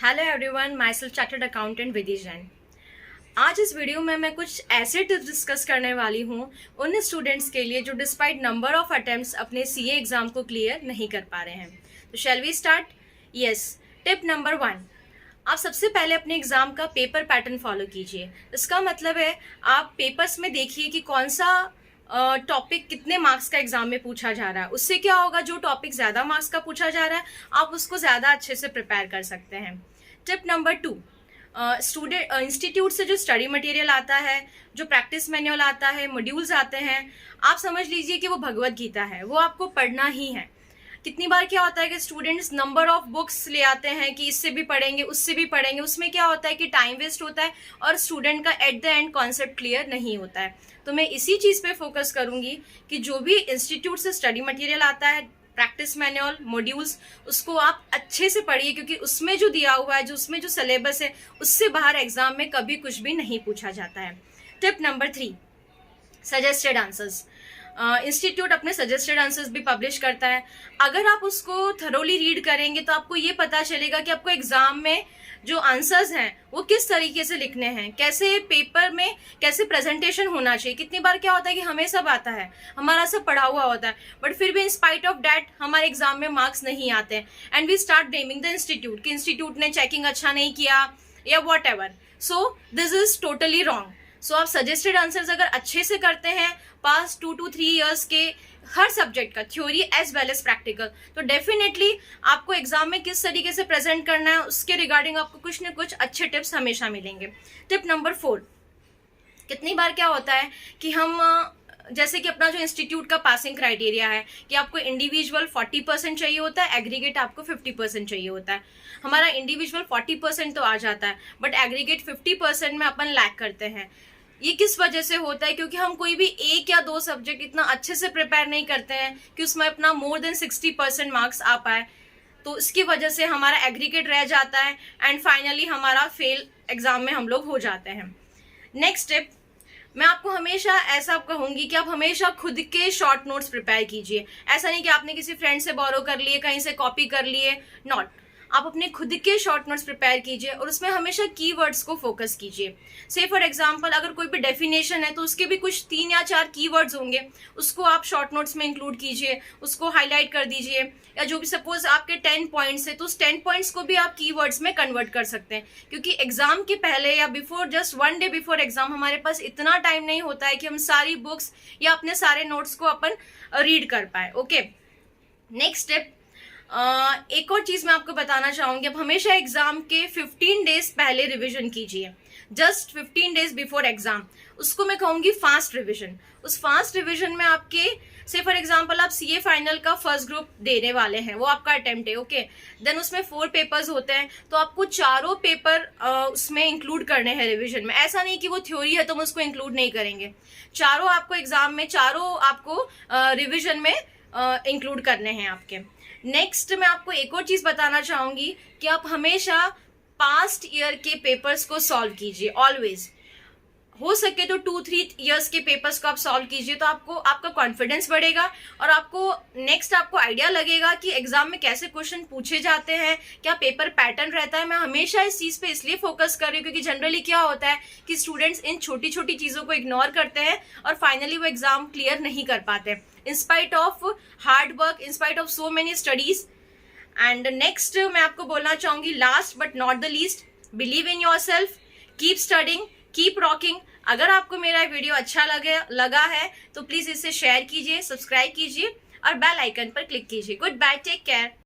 Hello everyone, myself chartered accountant Vidhi Jain. आज इस video में मैं कुछ ऐसे टिप्स डिस्कस करने वाली हूँ उन स्टूडेंट्स के लिए जो डिस्पाइट नंबर ऑफ अटेम्प्ट्स अपने सीए एग्जाम को क्लियर नहीं कर पा रहे हैं। तो shall we start? Yes. Tip number 1, आप सबसे पहले अपने एग्जाम का पेपर पैटर्न फॉलो कीजिए। इसका मतलब है आप पेपर्स में देखिए कि कौन सा टॉपिक कितने मार्क्स का एग्जाम में पूछा जा रहा है। उससे क्या होगा, जो टॉपिक ज़्यादा मार्क्स का पूछा जा रहा है आप उसको ज़्यादा अच्छे से प्रिपेयर कर सकते हैं। टिप नंबर 2, स्टूडेंट इंस्टीट्यूट से जो स्टडी मटेरियल आता है, जो प्रैक्टिस मैनुअल आता है, मॉड्यूल्स आते हैं, आप समझ लीजिए कि वो भगवत गीता है, वो आपको पढ़ना ही है। कितनी बार क्या होता है कि स्टूडेंट्स नंबर ऑफ बुक्स ले आते हैं कि इससे भी पढ़ेंगे उससे भी पढ़ेंगे, उसमें क्या होता है कि टाइम वेस्ट होता है और स्टूडेंट का at the end concept clear नहीं होता है। तो मैं इसी चीज़ पे फोकस करूंगी कि जो भी इंस्टीट्यूट से स्टडी मटेरियल आता है, प्रैक्टिस मैनुअल, मॉड्यूल्स, उसको आप अच्छे से पढ़िए, क्योंकि उसमें जो दिया हुआ है, जो उसमें जो सिलेबस है, उससे बाहर एग्जाम में कभी कुछ भी नहीं पूछा जाता है। Tip number 3, suggested answers. Institute अपने सजेस्टेड आंसर्स भी पब्लिश करता है। अगर आप उसको थरोली रीड करेंगे तो आपको ये पता चलेगा कि आपको एग्जाम में जो आंसर्स हैं वो किस तरीके से लिखने हैं, कैसे पेपर में कैसे प्रेजेंटेशन होना चाहिए। कितनी बार क्या होता है कि हमें सब आता है, हमारा सब पढ़ा हुआ होता है, बट फिर भी इन स्पाइट ऑफ डैट हमारे एग्जाम में मार्क्स नहीं आते हैं and we start blaming the institute कि इंस्टीट्यूट ने चेकिंग अच्छा नहीं किया या whatever. So this is totally wrong. So आप सजेस्टेड आंसर्स अगर अच्छे से करते हैं पास्ट 2 to 3 ईयर्स के हर सब्जेक्ट का, theory as well as practical, तो डेफिनेटली आपको एग्जाम में किस तरीके से प्रेजेंट करना है उसके रिगार्डिंग आपको कुछ न कुछ अच्छे टिप्स हमेशा मिलेंगे। टिप नंबर 4, कितनी बार क्या होता है कि हम जैसे कि अपना जो इंस्टीट्यूट का पासिंग क्राइटेरिया है कि आपको इंडिविजुअल 40% चाहिए होता है, एग्रीगेट आपको 50% चाहिए होता है। हमारा इंडिविजुअल 40% तो आ जाता है बट एग्रीगेट 50% में अपन लैक करते हैं। ये किस वजह से होता है? क्योंकि हम कोई भी 1 या 2 सब्जेक्ट इतना अच्छे से प्रिपेयर नहीं करते हैं कि उसमें अपना मोर देन 60% मार्क्स आ पाए, तो इसकी वजह से हमारा एग्रीगेट रह जाता है एंड फाइनली हमारा फेल एग्जाम में हम लोग हो जाते हैं। नेक्स्ट टिप, मैं आपको हमेशा ऐसा कहूंगी कि आप हमेशा खुद के शॉर्ट नोट्स प्रिपेयर कीजिए। ऐसा नहीं कि आपने किसी फ्रेंड से बोरो कर लिए, कहीं से कॉपी कर लिए, नॉट। आप अपने खुद के शॉर्ट नोट्स प्रिपेयर कीजिए और उसमें हमेशा कीवर्ड्स को फोकस कीजिए। से फॉर एग्जांपल अगर कोई भी डेफिनेशन है तो उसके भी कुछ 3 या 4 कीवर्ड्स होंगे, उसको आप शॉर्ट नोट्स में इंक्लूड कीजिए, उसको हाईलाइट कर दीजिए। या जो भी सपोज आपके 10 पॉइंट्स है तो उस 10 पॉइंट्स को भी आप कीवर्ड्स में कन्वर्ट कर सकते हैं, क्योंकि एग्जाम के पहले या before, just 1 day before exam हमारे पास इतना टाइम नहीं होता है कि हम सारी बुक्स या अपने सारे नोट्स को अपन रीड कर पाए। ओके, नेक्स्ट स्टेप, एक और चीज मैं आपको बताना चाहूंगी, अब हमेशा एग्जाम के 15 डेज पहले रिवीजन कीजिए, जस्ट 15 डेज बिफोर एग्जाम। उसको मैं कहूंगी फास्ट रिवीजन। उस फास्ट रिवीजन में आपके से फॉर एग्जांपल आप सीए फाइनल का फर्स्ट ग्रुप देने वाले हैं, वो आपका अटेम्प्ट है, ओके। देन उसमें 4 पेपर्स होते हैं, तो आपको चारों पेपर उसमें इंक्लूड करने हैं रिवीजन में। ऐसा नहीं कि वो थ्योरी है तो हम उसको इंक्लूड नहीं करेंगे, चारों आपको एग्जाम में, चारों आपको रिविजन में इंक्लूड करने हैं आपके। नेक्स्ट मैं आपको एक और चीज बताना चाहूंगी कि आप हमेशा पास्ट ईयर के पेपर्स को सॉल्व कीजिए, ऑलवेज। हो सके तो 2-3 ईयर्स के पेपर्स को आप सॉल्व कीजिए, तो आपको आपका कॉन्फिडेंस बढ़ेगा और आपको नेक्स्ट आपको आइडिया लगेगा कि एग्जाम में कैसे क्वेश्चन पूछे जाते हैं, क्या पेपर पैटर्न रहता है। मैं हमेशा इस चीज पे इसलिए फोकस कर रही हूँ क्योंकि जनरली क्या होता है कि स्टूडेंट्स इन छोटी छोटी चीजों को इग्नोर करते हैं और फाइनली वो एग्जाम क्लियर नहीं कर पाते इन spite of hard work, in spite of so many studies. And next मैं आपको बोलना चाहूंगी, last but not the least, believe in your self, keep studying, keep rocking. अगर आपको मेरा वीडियो अच्छा लगा है तो प्लीज इसे शेयर कीजिए, सब्सक्राइब कीजिए और बेल आइकन पर क्लिक कीजिए। Good bye, take care.